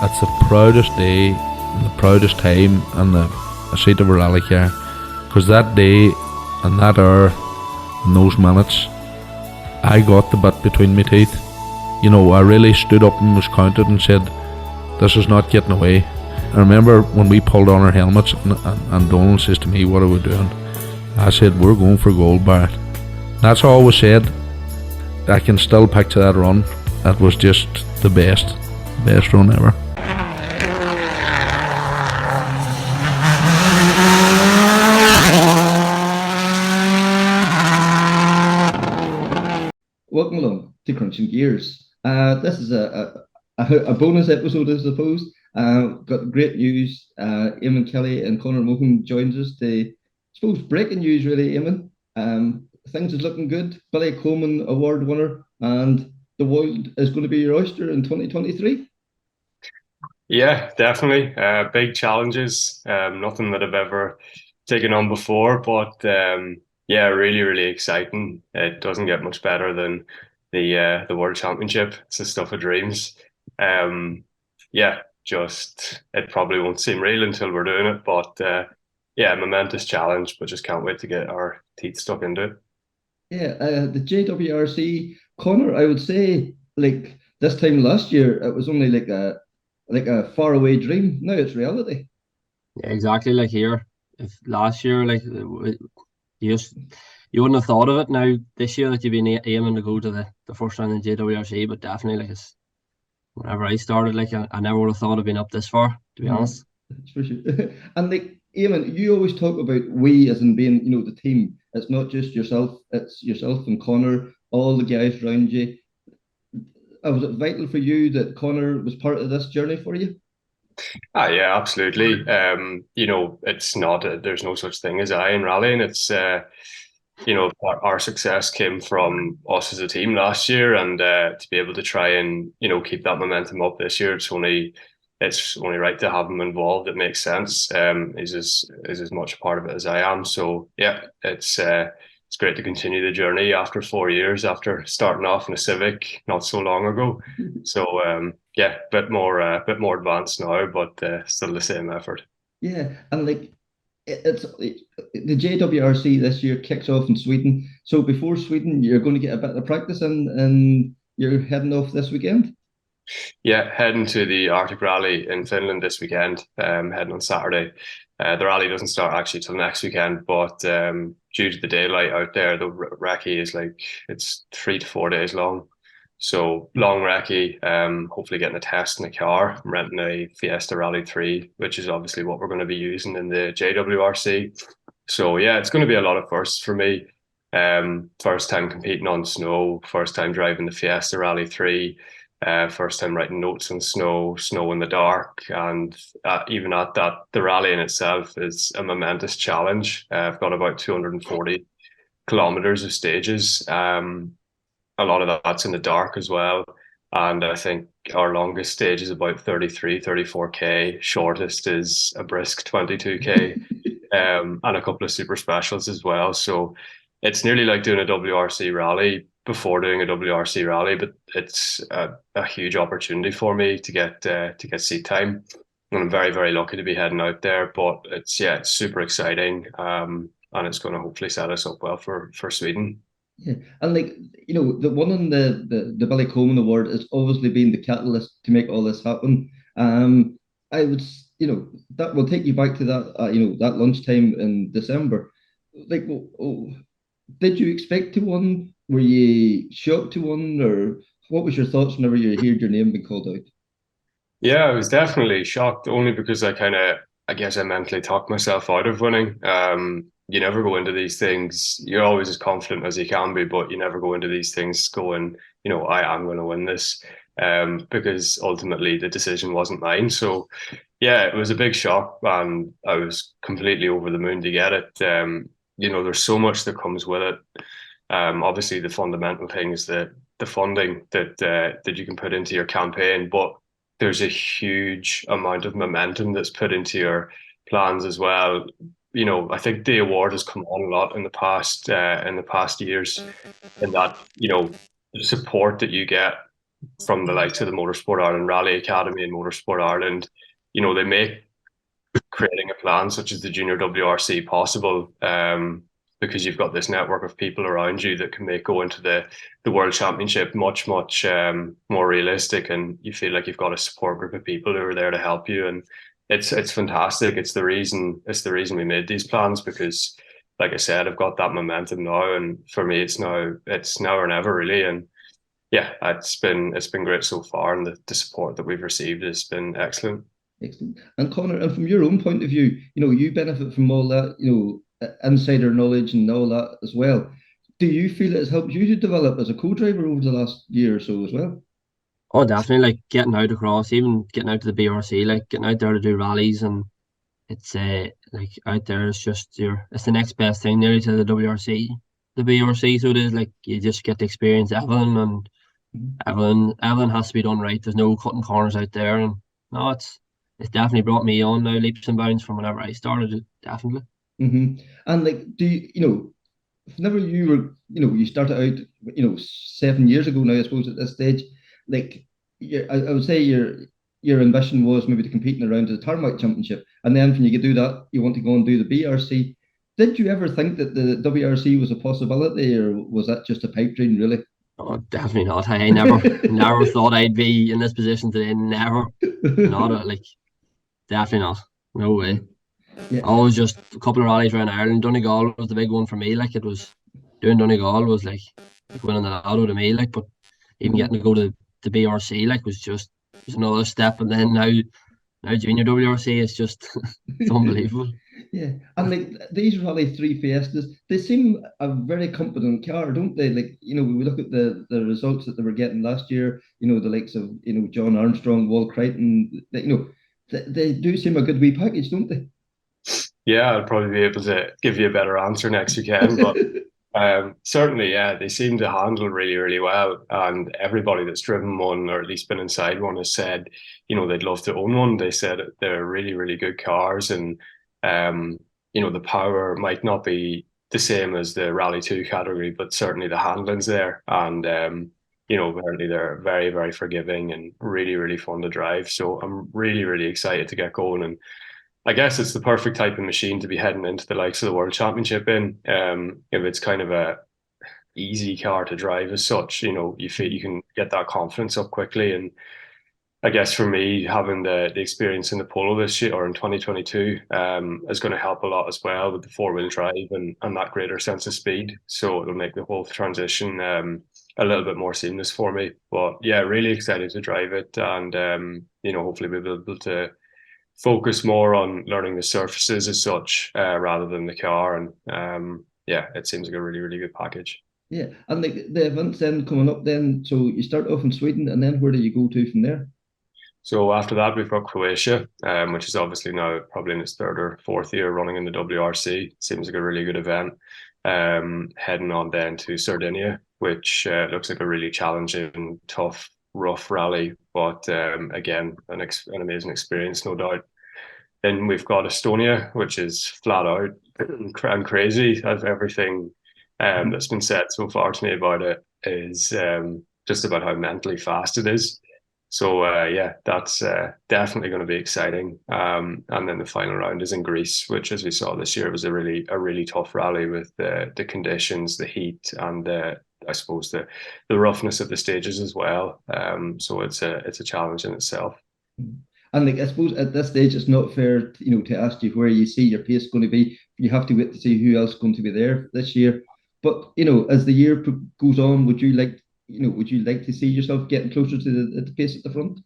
it's the proudest day and the proudest time in the seat of a rally car, because that day and that hour and those minutes, I got the bit between my teeth. You know, I really stood up and was counted and said, this is not getting away. I remember when we pulled on our helmets and Donald says to me, what are we doing? I said, we're going for gold, Barrett. That's all was said. I can still picture that run. That was just the best run ever. Welcome along to Crunching Gears. This is a bonus episode, I suppose. Got great news. Eamonn Kelly and Conor Mohan joins us to, I suppose, breaking news really, Eamonn. Things is looking good. Billy Coleman Award winner, and the world is going to be your oyster in 2023. Yeah, definitely. Big challenges. Nothing that I've ever taken on before, but yeah, really, really exciting. It doesn't get much better than the World Championship. It's the stuff of dreams. Yeah, just it probably won't seem real until we're doing it, but yeah, momentous challenge. But just can't wait to get our teeth stuck into it. Yeah, the JWRC, Conor, I would say, like this time last year, it was only like a faraway dream. Now it's reality. Yeah, exactly. Like here, if last year, like you just you wouldn't have thought of it. Now this year that you've been aiming to go to the first round in JWRC, but definitely like it's whenever I started, like I never would have thought of being up this far, to be honest. That's for sure. And like Eamonn, you always talk about we as in being, the team. It's not just yourself, it's yourself and Conor, all the guys around you. Was it vital for you that Conor was part of this journey for you? Yeah, absolutely. It's not there's no such thing as I in rallying. It's our success came from us as a team last year, and to be able to try and keep that momentum up this year, it's only right to have him involved. It makes sense. He's as much a part of it as I am. So yeah, it's great to continue the journey after 4 years after starting off in a Civic not so long ago. So yeah, bit more advanced now, but still the same effort. Yeah, and like the JWRC this year kicks off in Sweden. So before Sweden, you're going to get a bit of practice in, and you're heading off this weekend. Yeah, heading to the Arctic Rally in Finland this weekend. Heading on Saturday. The rally doesn't start actually till next weekend, but due to the daylight out there, the recce is it's 3 to 4 days long. So long recce. Hopefully getting a test in the car. I'm renting a Fiesta Rally 3, which is obviously what we're going to be using in the JWRC. So yeah, it's going to be a lot of firsts for me. First time competing on snow. First time driving the Fiesta Rally 3. First time writing notes on snow in the dark, and even at that, the rally in itself is a momentous challenge. I've got about 240 kilometers of stages. A lot of that's in the dark as well, and I think our longest stage is about 34k. Shortest is a brisk 22k, and a couple of super specials as well. So it's nearly like doing a WRC rally before doing a WRC rally, but it's a huge opportunity for me to get seat time, and I'm very, very lucky to be heading out there. But it's super exciting, and it's going to hopefully set us up well for Sweden. Yeah, and the one on the Billy Coleman Award has obviously been the catalyst to make all this happen. I would, that will take you back to that, that lunchtime in December. Like, did you expect to win? Were you shocked to win, or what was your thoughts whenever you heard your name being called out? Yeah, I was definitely shocked, only because I guess I mentally talked myself out of winning. You never go into these things, you're always as confident as you can be, but you never go into these things going, I am going to win this, because ultimately the decision wasn't mine. So yeah, it was a big shock, and I was completely over the moon to get it. There's so much that comes with it. Obviously the fundamental thing is the funding that you can put into your campaign, but there's a huge amount of momentum that's put into your plans as well. I think the award has come on a lot in the past years, in that the support that you get from the likes of the Motorsport Ireland Rally Academy and Motorsport Ireland, they make creating a plan such as the Junior WRC possible, because you've got this network of people around you that can make going to the World Championship much more realistic, and you feel like you've got a support group of people who are there to help you, and it's fantastic. It's the reason we made these plans, because like I said, I've got that momentum now, and for me it's now or never really. And yeah, it's been great so far, and the support that we've received has been excellent. Excellent. And Conor, and from your own point of view, you benefit from all that, insider knowledge and all that as well. Do you feel it has helped you to develop as a co-driver over the last year or so as well? Oh, definitely, like getting out across, even getting out to the BRC, like getting out there to do rallies, and it's like out there is just it's the next best thing nearly to the WRC, the BRC. So it is like you just get to experience everything, and everything has to be done right. There's no cutting corners out there, and no, it's definitely brought me on now leaps and bounds from whenever I started it, definitely. And like, do whenever you were, you started out, 7 years ago now, I suppose at this stage, like, I would say your ambition was maybe to compete around the Tarmac Championship, and then when you could do that, you want to go and do the BRC. Did you ever think that the WRC was a possibility, or was that just a pipe dream, really? Oh, definitely not. I never thought I'd be in this position today. Never, not like definitely not. No way. Yeah. Always just a couple of rallies around Ireland. Donegal was the big one for me. Like it was doing Donegal was like winning the lotto to me. Like, but even getting to go to the BRC like was another step. And then now Junior WRC is just it's unbelievable. Yeah, and like these Rally 3 Fiestas, they seem a very competent car, don't they? Like, we look at the results that they were getting last year, the likes of, John Armstrong, Wal Crichton, they do seem a good wee package, don't they? Yeah, I'll probably be able to give you a better answer next weekend, but certainly, yeah, they seem to handle really, really well. And everybody that's driven one, or at least been inside one, has said, they'd love to own one. They said they're really, really good cars, and the power might not be the same as the Rally 2 category, but certainly the handling's there. And apparently they're very, very forgiving and really, really fun to drive. So I'm really, really excited to get going. And I guess it's the perfect type of machine to be heading into the likes of the World Championship in. If it's kind of a easy car to drive as such, you feel you can get that confidence up quickly. And I guess for me, having the experience in the Polo this year or in 2022 is going to help a lot as well with the four-wheel drive and that greater sense of speed. So it'll make the whole transition a little bit more seamless for me. But yeah, really excited to drive it, and hopefully we'll be able to focus more on learning the surfaces as such rather than the car. And yeah, it seems like a really, really good package. Yeah, and like the events then coming up then, so you start off in Sweden, and then where do you go to from there? So after that, we've got Croatia, which is obviously now probably in its third or fourth year running in the WRC. Seems like a really good event. Heading on then to Sardinia, which looks like a really challenging, tough, rough rally, but again, an amazing experience, no doubt. Then we've got Estonia, which is flat out and crazy. As everything that's been said so far to me about it is just about how mentally fast it is. So yeah, that's definitely going to be exciting. And then the final round is in Greece, which, as we saw this year, was a really tough rally with the conditions, the heat, and I suppose the roughness of the stages as well. So it's a challenge in itself. And like I suppose at this stage, it's not fair, to ask you where you see your pace going to be. You have to wait to see who else is going to be there this year. But as the year goes on, would you like to see yourself getting closer to the pace at the front?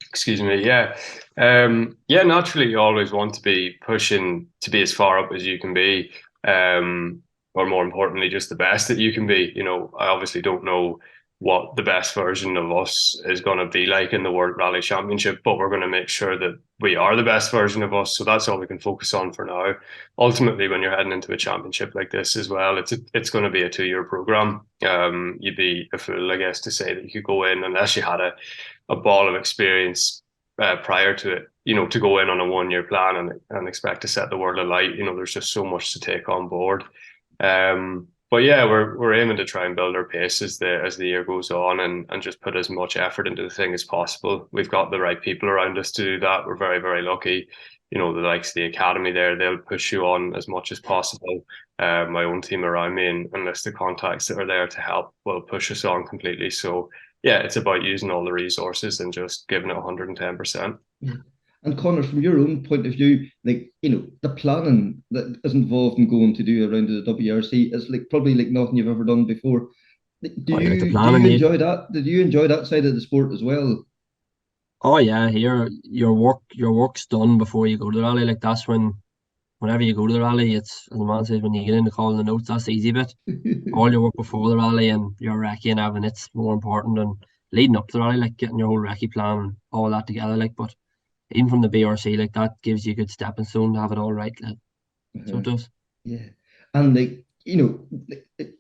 Excuse me. Yeah. Yeah, naturally you always want to be pushing to be as far up as you can be. Or more importantly, just the best that you can be. I obviously don't know what the best version of us is going to be like in the World Rally Championship, but we're going to make sure that we are the best version of us. So that's all we can focus on for now. Ultimately, when you're heading into a championship like this as well, it's going to be a 2-year program. You'd be a fool, I guess, to say that you could go in unless you had a ball of experience prior to it, to go in on a 1-year plan and expect to set the world alight. There's just so much to take on board. But yeah, we're aiming to try and build our pace as the year goes on, and just put as much effort into the thing as possible. We've got the right people around us to do that. We're very, very lucky. The likes of the academy there, they'll push you on as much as possible. My own team around me and list of contacts that are there to help will push us on completely. So yeah, it's about using all the resources and just giving it 110%. Yeah. And Conor, from your own point of view, the planning that is involved in going to do a round of the WRC is probably like nothing you've ever done before. Do Oh, yeah, like the you do planning you you. enjoy that? Did you enjoy that side of the sport as well? Oh yeah, here your work's done before you go to the rally. Like that's whenever you go to the rally, it's as the man says when you get in the calling the notes, that's the easy bit. All your work before the rally and your recce and everything, it's more important than leading up to the rally, like getting your whole recce plan and all that together. Like, but even from the BRC, like that gives you a good stepping stone to have it all right. Like, so Uh-huh. it does. Yeah, and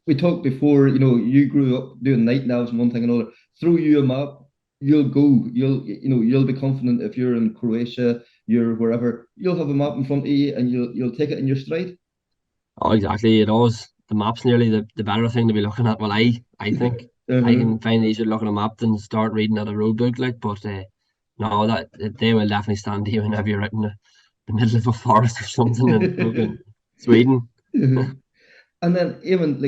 we talked before. You grew up doing night navs and one thing and another. Throw you a map, you'll go. You'll be confident if you're in Croatia, you're wherever. You'll have a map in front of you, and you'll take it in your stride. Oh, exactly. It always the map's nearly the better thing to be looking at. Well, I think I Uh-huh. can find it easier looking at a map than start reading at a road book. Like, but no, that they will definitely stand to you whenever you're out in the middle of a forest or something in fucking Sweden. Uh-huh. And then even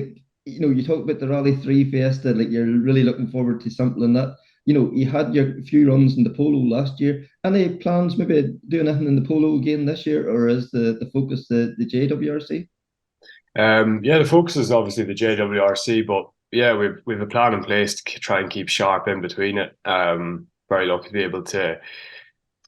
you talk about the Rally 3 Fiesta, like you're really looking forward to sampling that. You had your few runs in the polo last year. Any plans maybe doing anything in the polo again this year, or is the focus the JWRC? Yeah, the focus is obviously the JWRC, but yeah, we've a plan in place to try and keep sharp in between it. Very lucky to be able to.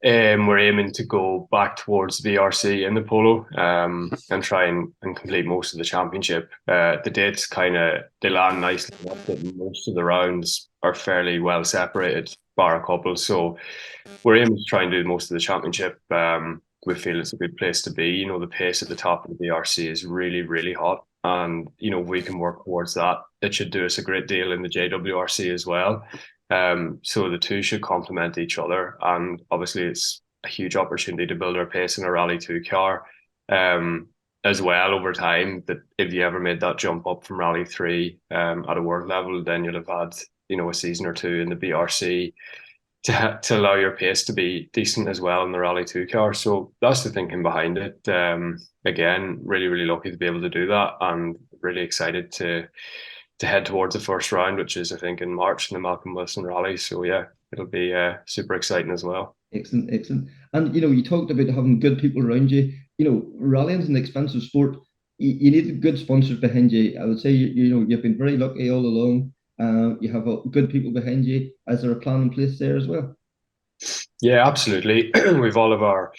We're aiming to go back towards VRC in the polo, and try and complete most of the championship. The dates they land nicely enough that most of the rounds are fairly well separated, bar a couple. So we're aiming to try and do most of the championship. We feel it's a good place to be. The pace at the top of the VRC is really, really hot. And, we can work towards that. It should do us a great deal in the JWRC as well. So the two should complement each other. And obviously, it's a huge opportunity to build our pace in a Rally 2 car. As well over time, that if you ever made that jump up from Rally 3 at a world level, then you'll have had, a season or two in the BRC to allow your pace to be decent as well in the Rally 2 car. So that's the thinking behind it. Again, really, really lucky to be able to do that, and really excited to head towards the first round, which is I think in March in the Malcolm Wilson Rally. So yeah, it'll be super exciting as well. Excellent, excellent. And you talked about having good people around you. Rallying's an expensive sport. You need good sponsors behind you. I would say you've been very lucky all along. You have good people behind you. Is there a plan in place there as well? Yeah, absolutely. We've all of our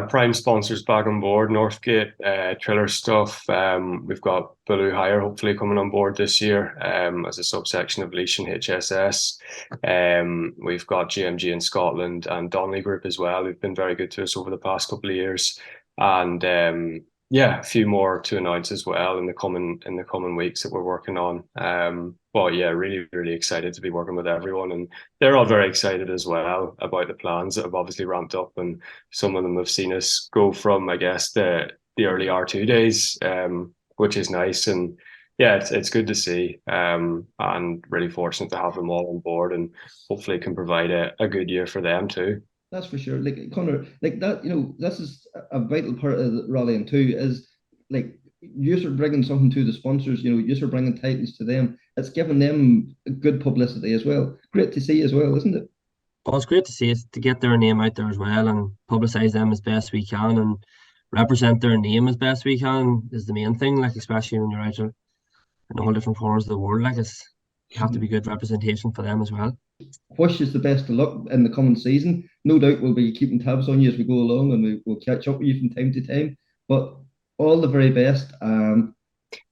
prime sponsors back on board. Northgate, Triller Stuff. We've got Ballou Hire hopefully coming on board this year as a subsection of Leash and HSS. We've got GMG in Scotland and Donnelly Group as well, who've been very good to us over the past couple of years. And yeah, a few more to announce as well in the coming weeks that we're working on. But yeah, really, really excited to be working with everyone, and they're all very excited as well about the plans that have obviously ramped up, and some of them have seen us go from, I guess, the early R2 days, which is nice, and yeah, it's good to see, and really fortunate to have them all on board, and hopefully can provide a good year for them too. That's for sure. Like Conor, like that, this is a vital part of the rallying too. Is like you are bringing something to the sponsors. You are bringing titles to them. It's giving them good publicity as well. Great to see as well, isn't it? Well, it's great to see it to get their name out there as well and publicise them as best we can and represent their name as best we can is the main thing. Like especially when you're out in all different corners of the world, like you have to be good representation for them as well. Wish you the best of luck in the coming season. No doubt we'll be keeping tabs on you as we go along, and we'll catch up with you from time to time. But all the very best.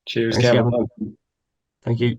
Cheers, Thanks, Kevin. Kevin. Thank you.